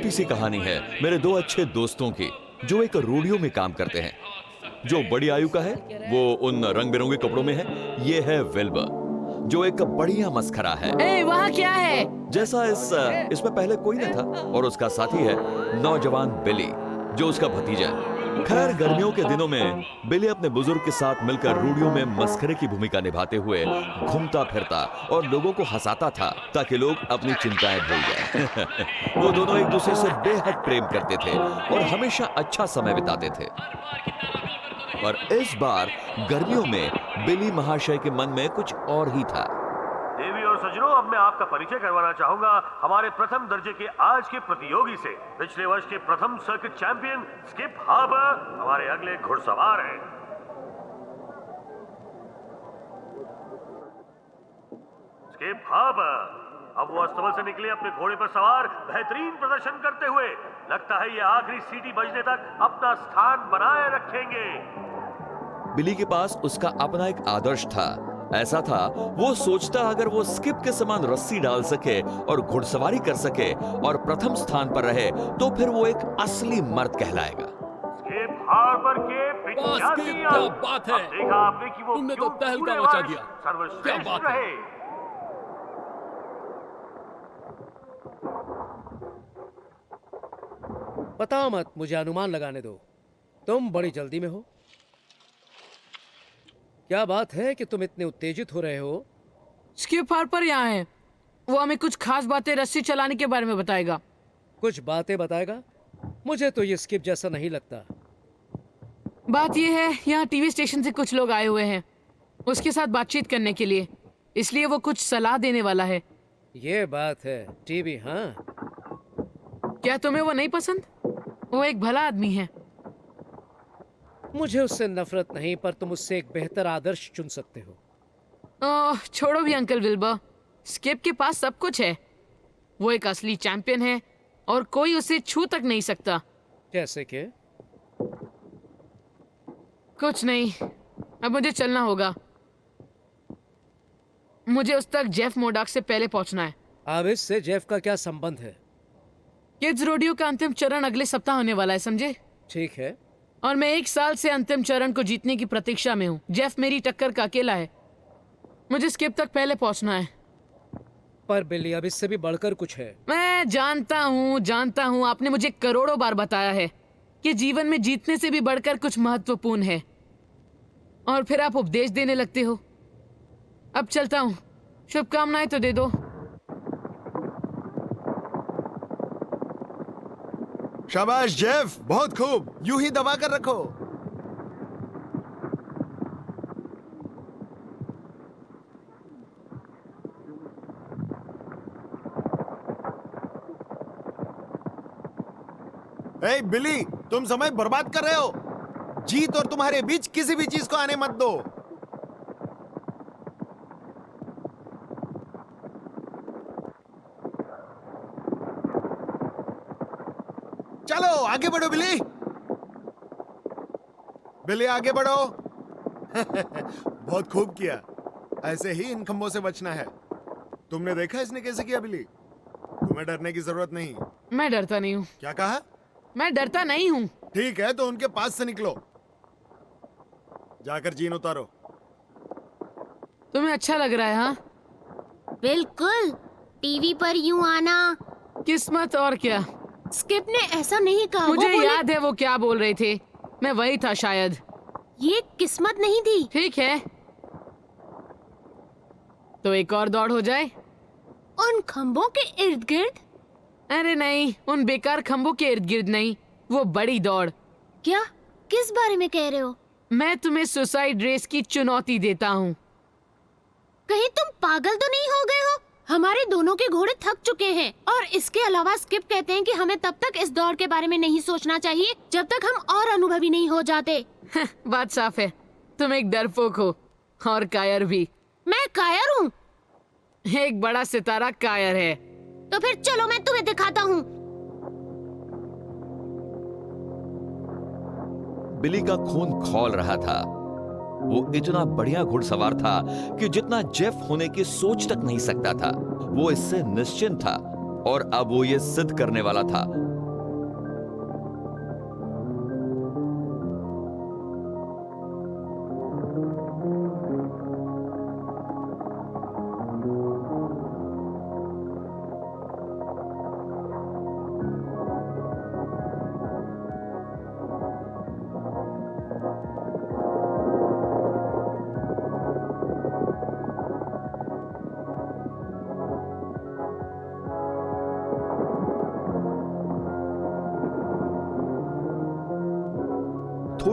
छोटी सी कहानी है मेरे दो अच्छे दोस्तों की जो एक रोडियो में काम करते हैं। जो बड़ी आयु का है वो उन रंग बिरंगे कपड़ों में है। ये है विल्बर जो एक बढ़िया मस्खरा है। वहाँ क्या है? जैसा इसमें पहले कोई न था। और उसका साथी है नौजवान बिली जो उसका भतीजा है। खैर गर्मियों के दिनों में बिली अपने बुजुर्ग के साथ मिलकर रेडियो में मस्खरे की भूमिका निभाते हुए घूमता फिरता और लोगों को हंसाता था ताकि लोग अपनी चिंताएं भूल जाएं। वो दोनों एक दूसरे से बेहद प्रेम करते थे और हमेशा अच्छा समय बिताते थे। पर इस बार गर्मियों में बिली महाशय के मन में कुछ और ही था। देवी और सज्जनों, अब मैं आपका परिचय करवाना चाहूंगा हमारे प्रथम दर्जे के आज के प्रतियोगी से। पिछले वर्ष के प्रथम सर्किट चैंपियन स्किप हार्बर हमारे अगले घुड़सवार हैं। स्किप हार्बर अब वो अस्तबल से निकले अपने घोड़े पर सवार बेहतरीन प्रदर्शन करते हुए। लगता है ये आखिरी सीटी बजने तक अपना स्थान बनाए रखेंगे। बिली के पास उसका अपना एक आदर्श था। ऐसा था वो सोचता अगर वो स्किप के समान रस्सी डाल सके और घुड़सवारी कर सके और प्रथम स्थान पर रहे तो फिर वो एक असली मर्द कहलाएगा। स्किप हार्बर के 85 क्या बात है। देखा आपने कि वो तुमने तो क्यों तहलका पूरे मचा वर्ष दिया। सर्वश्रेष्ठ क्या बात है। रहे। बताओ मत, मुझे अनुमान लगाने दो। तुम बड़ी जल्दी में हो। क्या बात है कि तुम इतने उत्तेजित हो रहे हो? स्किप हार्पर यहाँ है। वो हमें कुछ खास बातें रस्सी चलाने के बारे में बताएगा। कुछ बातें बताएगा? मुझे तो ये स्किप जैसा नहीं लगता। बात ये है यहाँ टीवी स्टेशन से कुछ लोग आए हुए हैं उसके साथ बातचीत करने के लिए, इसलिए वो कुछ सलाह देने वाला है। ये बात है। टीवी? हाँ। क्या तुम्हें वो नहीं पसंद? वो एक भला आदमी है। मुझे उससे नफरत नहीं, पर तुम उससे एक बेहतर आदर्श चुन सकते हो। ओह छोड़ो भी अंकल विल्बर, स्किप के पास सब कुछ है। वो एक असली चैंपियन है और कोई उसे छू तक नहीं सकता। जैसे कि? कुछ नहीं, अब मुझे चलना होगा। मुझे उस तक जेफ मोडाक से पहले पहुंचना है। अब इससे जेफ का क्या संबंध है? किड्स रोडियो का अंतिम चरण अगले सप्ताह होने वाला है, समझे? ठीक है। और मैं 1 साल से अंतिम चरण को जीतने की प्रतीक्षा में हूँ। जेफ मेरी टक्कर का अकेला है। मुझे स्किप तक पहले पहुंचना है। पर बिली, अब इससे भी बढ़कर कुछ है। मैं जानता हूँ। आपने मुझे करोड़ों बार बताया है कि जीवन में जीतने से भी बढ़कर कुछ महत्वपूर्ण है, और फिर आप उपदेश देने लगते हो। अब चलता हूँ। शुभकामनाएं तो दे दो। शाबाश जेफ, बहुत खूब। यूं ही दबा कर रखो। ए बिली, तुम समय बर्बाद कर रहे हो। जीत और तुम्हारे बीच किसी भी चीज को आने मत दो। चलो आगे बढ़ो बिली। बिली आगे बढ़ो। बहुत खूब किया। ऐसे ही इन खंभों से बचना है। तुमने देखा इसने कैसे किया बिली? तुम्हें डरने की जरूरत नहीं। मैं डरता नहीं हूँ। क्या कहा? मैं डरता नहीं हूँ। ठीक है, तो उनके पास से निकलो। जाकर जीन उतारो। तुम्हें अच्छा लग रहा है? हाँ बिल्कुल। टीवी पर यूं आना। किस्मत और क्या। स्किप ने ऐसा नहीं कहा। मुझे याद है वो क्या बोल रहे थे। मैं वही था शायद। ये किस्मत नहीं थी। ठीक है, तो एक और दौड़ हो जाए। उन खंभों के इर्द गिर्द? अरे नहीं, उन बेकार खंभों के इर्द गिर्द नहीं, वो बड़ी दौड़। क्या? किस बारे में कह रहे हो? मैं तुम्हें सुसाइड रेस की चुनौती देता हूँ। कहीं तुम पागल तो नहीं हो गए हो? हमारे दोनों के घोड़े थक चुके हैं, और इसके अलावा स्किप कहते हैं कि हमें तब तक इस दौड़ के बारे में नहीं सोचना चाहिए जब तक हम और अनुभवी नहीं हो जाते। बात साफ है, तुम एक डरपोक हो और कायर भी। मैं कायर हूँ? एक बड़ा सितारा कायर है। तो फिर चलो मैं तुम्हें दिखाता हूँ। बिली का खून खौल रहा था। वो इतना बढ़िया घुड़सवार था कि जितना जेफ होने की सोच तक नहीं सकता था। वो इससे निश्चिंत था और अब वो ये सिद्ध करने वाला था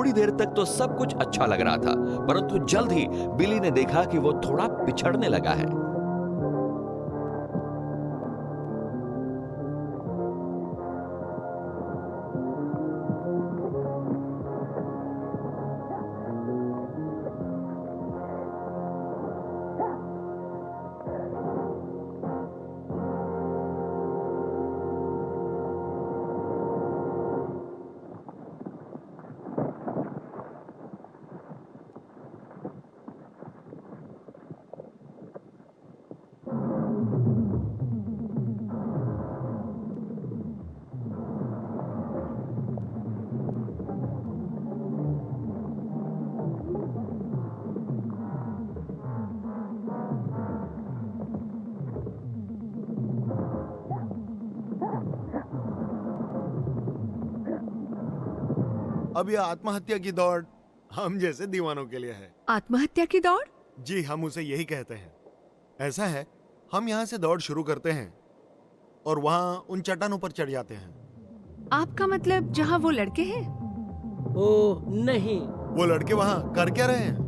थोड़ी देर तक तो सब कुछ अच्छा लग रहा था, परंतु जल्द ही बिली ने देखा कि वो थोड़ा पिछड़ने लगा है। अब यह आत्महत्या की दौड़ हम जैसे दीवानों के लिए है। आत्महत्या की दौड़? जी, हम उसे यही कहते हैं। ऐसा है, हम यहाँ से दौड़ शुरू करते हैं और वहाँ उन चट्टानों पर चढ़ जाते हैं। आपका मतलब जहाँ वो लड़के हैं? ओह नहीं, वो लड़के वहाँ कर क्या रहे हैं?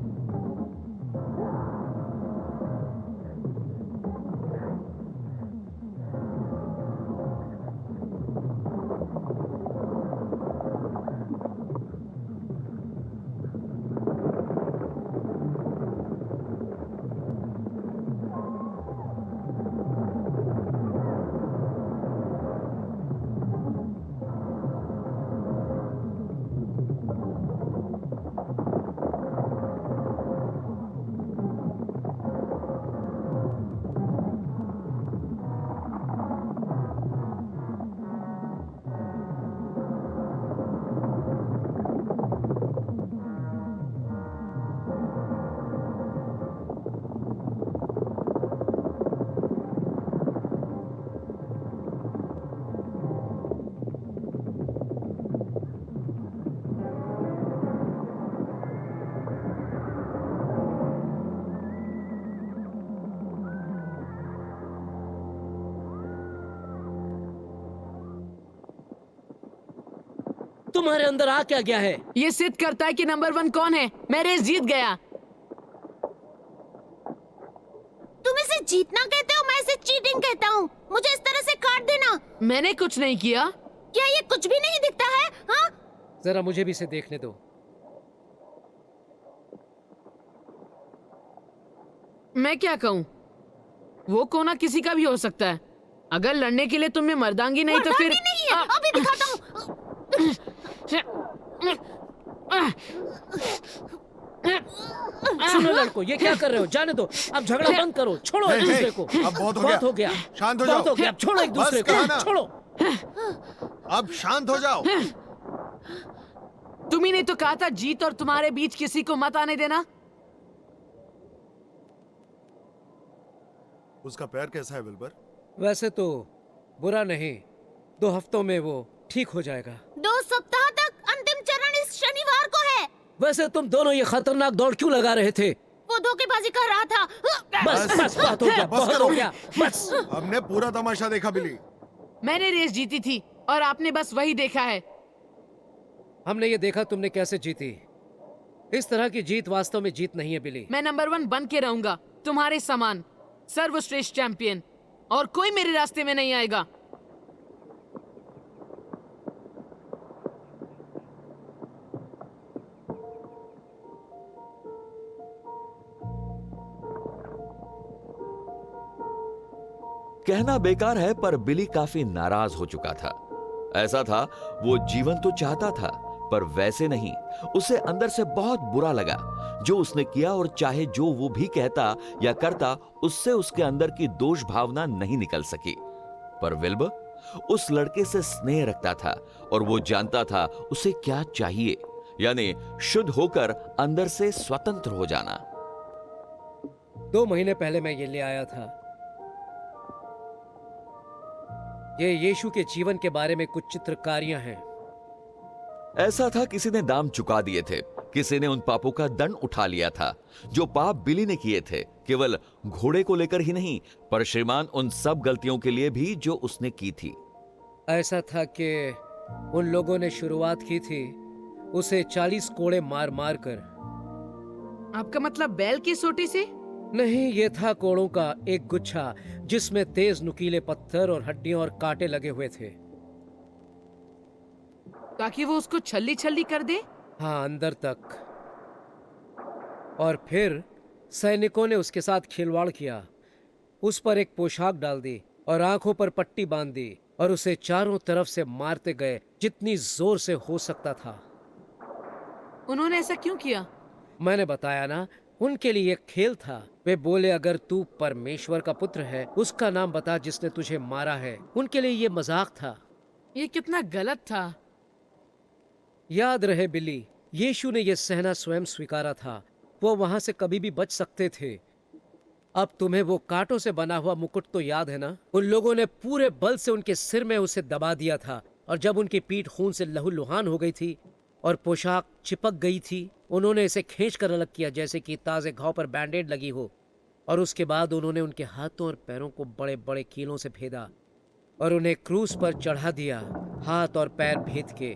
तुम्हारे अंदर आ क्या गया है? ये सिद्ध करता है कि नंबर 1 कौन है। मैं रेस जीत गया। तुम इसे जीतना कहते हो, मैं इसे चीटिंग कहता हूँ। मुझे इस तरह से काट देना। मैंने कुछ नहीं किया। क्या ये कुछ भी नहीं दिखता है? हाँ? जरा मुझे भी इसे देखने दो। मैं क्या कहूँ, वो कोना किसी का भी हो सकता है। अगर लड़ने के लिए तुम में मर्दांगी नहीं तो फिर मर्दांगी नहीं है। अभी दिखाता हूँ। सुनो लड़को, ये क्या कर रहे हो? जाने दो, अब झगड़ा बंद करो। छोड़ो एक दूसरे को। अब बहुत हो गया। शांत हो जाओ। बहुत हो गया, अब छोड़ो एक दूसरे बस कहा ना। को। छोड़ो। अब शांत हो जाओ। तुम ही ने तो कहा था जीत और तुम्हारे बीच किसी को मत आने देना। उसका पैर कैसा है विल्बर? वैसे तो बुरा नहीं, 2 हफ्तों में वो ठीक हो जाएगा। 2 सप्ताह तक? अंतिम चरण इस शनिवार को है। वैसे तुम दोनों ये खतरनाक दौड़ क्यों लगा रहे थे? वो धोखेबाजी कर रहा था। बस बस, बहुत हो गया, बस बहुत करो। हो गया, बस। हमने पूरा तमाशा देखा बिली। मैंने रेस जीती थी और आपने बस वही देखा है। हमने ये देखा तुमने कैसे जीती। इस तरह की जीत वास्तव में जीत नहीं है बिली। मैं नंबर 1 बन के रहूंगा, तुम्हारे समान सर्वश्रेष्ठ चैंपियन, और कोई मेरे रास्ते में नहीं आएगा। कहना बेकार है, पर बिली काफी नाराज हो चुका था। ऐसा था, वो जीवन तो चाहता था, पर वैसे नहीं। उसे अंदर से बहुत बुरा लगा जो उसने किया, और चाहे जो वो भी कहता या करता, उससे उसके अंदर की दोष भावना नहीं निकल सकी। पर विल्बर उस लड़के से स्नेह रखता था और वो जानता था उसे क्या चाहिए, यानी शुद्ध होकर अंदर से स्वतंत्र हो जाना। 2 महीने पहले मैं ये ले आया था। ये यीशु के जीवन के बारे में कुछ चित्रकारियां हैं। ऐसा था, किसी ने दाम चुका दिए थे, किसी ने उन पापों का दंड उठा लिया था जो पाप बिली ने किए थे, केवल घोड़े को लेकर ही नहीं, पर श्रीमान उन सब गलतियों के लिए भी जो उसने की थी। ऐसा था कि उन लोगों ने शुरुआत की थी उसे 40 कोड़े मार मार कर। आपका मतलब बैल की सोटी से? नहीं, ये था कोड़ों का एक गुच्छा जिसमें तेज नुकीले पत्थर और हड्डियां और कांटे लगे हुए थे। ताकि वो उसको छल्ली छल्ली कर दे? हाँ, अंदर तक। और फिर सैनिकों ने उसके साथ खिलवाड़ किया, उस पर एक पोशाक डाल दी और आंखों पर पट्टी बांध दी और उसे चारों तरफ से मारते गए जितनी जोर से हो सकता था। उन्होंने ऐसा क्यों किया? मैंने बताया ना, उनके लिए एक खेल था। वे बोले अगर तू परमेश्वर का पुत्र है, उसका नाम बता जिसने तुझे मारा है। उनके लिए ये मजाक था। ये कितना गलत था। याद रहे बिली, यीशु ने यह सहना स्वयं स्वीकारा था। वो वहां से कभी भी बच सकते थे। अब तुम्हें वो कांटों से बना हुआ मुकुट तो याद है ना? उन लोगों ने पूरे बल से उनके सिर में उसे दबा दिया था और जब उनकी पीठ खून से लहूलुहान हो गई थी और पोशाक चिपक गई थी, उन्होंने इसे खींचकर अलग किया जैसे कि ताजे घाव पर बैंडेड लगी हो। और उसके बाद उन्होंने उनके हाथों और पैरों को बड़े बड़े कीलों से भेदा और उन्हें क्रूस पर चढ़ा दिया, हाथ और पैर भेद के।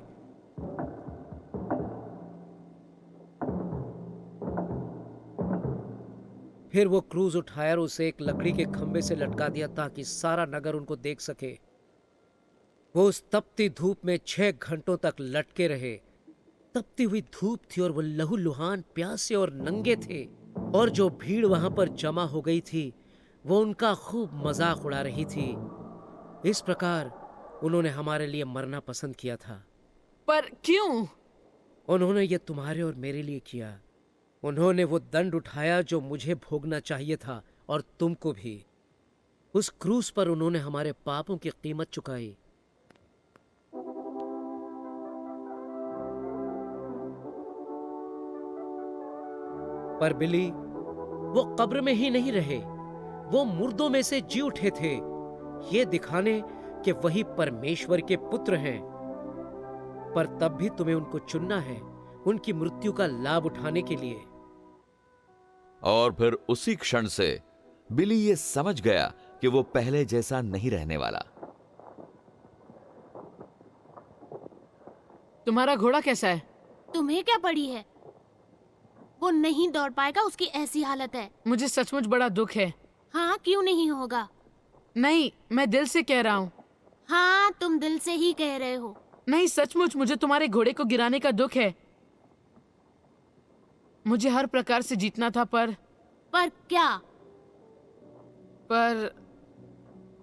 फिर वो क्रूज उठाया और उसे एक लकड़ी के खंभे से लटका दिया ताकि सारा नगर उनको देख सके। वो उस तपती धूप में 6 घंटों तक लटके रहे। तपती हुई धूप थी और वो लहूलुहान, प्यासे और नंगे थे, और जो भीड़ वहां पर जमा हो गई थी वो उनका खूब मजाक उड़ा रही थी। इस प्रकार उन्होंने हमारे लिए मरना पसंद किया था। पर क्यों? उन्होंने ये तुम्हारे और मेरे लिए किया। उन्होंने वो दंड उठाया जो मुझे भोगना चाहिए था और तुमको भी। उस क्रूस पर उन्होंने हमारे पापों की कीमत चुकाई। पर बिली, वो कब्र में ही नहीं रहे, वो मुर्दों में से जी उठे थे, ये दिखाने कि वही परमेश्वर के पुत्र हैं। पर तब भी तुम्हें उनको चुनना है, उनकी मृत्यु का लाभ उठाने के लिए। और फिर उसी क्षण से बिली ये समझ गया कि वो पहले जैसा नहीं रहने वाला। तुम्हारा घोड़ा कैसा है? तुम्हें क्या पड़ी है? वो नहीं दौड़ पाएगा, उसकी ऐसी हालत है। मुझे सचमुच बड़ा दुख है। हाँ, क्यों नहीं होगा? नहीं, मैं दिल से कह रहा हूँ। हाँ, तुम दिल से ही कह रहे हो। नहीं, सचमुच मुझे तुम्हारे घोड़े को गिराने का दुख है। मुझे हर प्रकार से जीतना था, पर क्या? पर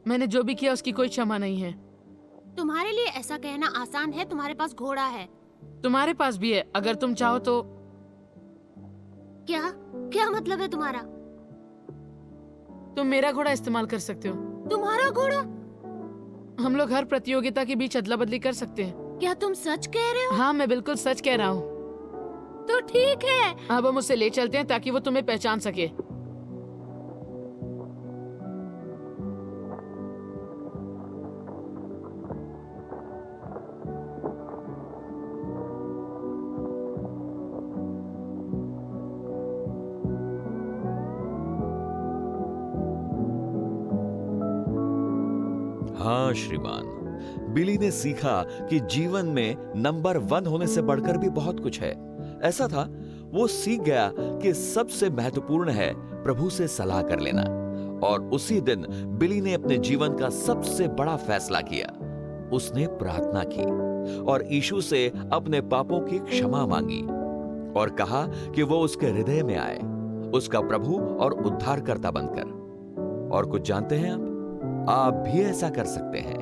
मैंने जो भी किया उसकी कोई क्षमा नहीं है। तुम्हारे लिए ऐसा कहना आसान है, तुम्हारे पास घोड़ा है। तुम्हारे पास भी है, अगर तुम चाहो तो। क्या मतलब है तुम्हारा? तुम मेरा घोड़ा इस्तेमाल कर सकते हो। तुम्हारा घोड़ा? हम लोग हर प्रतियोगिता के बीच अदला बदली कर सकते हैं। क्या तुम सच कह रहे हो? हाँ, मैं बिल्कुल सच कह रहा हूँ। तो ठीक है। अब हम उसे ले चलते हैं ताकि वो तुम्हें पहचान सके। हाँ श्रीमान, बिली ने सीखा कि जीवन में नंबर 1 होने से बढ़कर भी बहुत कुछ है। ऐसा था, वो सीख गया कि सबसे महत्वपूर्ण है प्रभु से सलाह कर लेना। और उसी दिन बिली ने अपने जीवन का सबसे बड़ा फैसला किया। उसने प्रार्थना की और यीशु से अपने पापों की क्षमा मांगी और कहा कि वो उसके हृदय में आए, उसका प्रभु और उद्धारकर्ता बनकर। और कुछ जानते हैं आप भी ऐसा कर सकते हैं।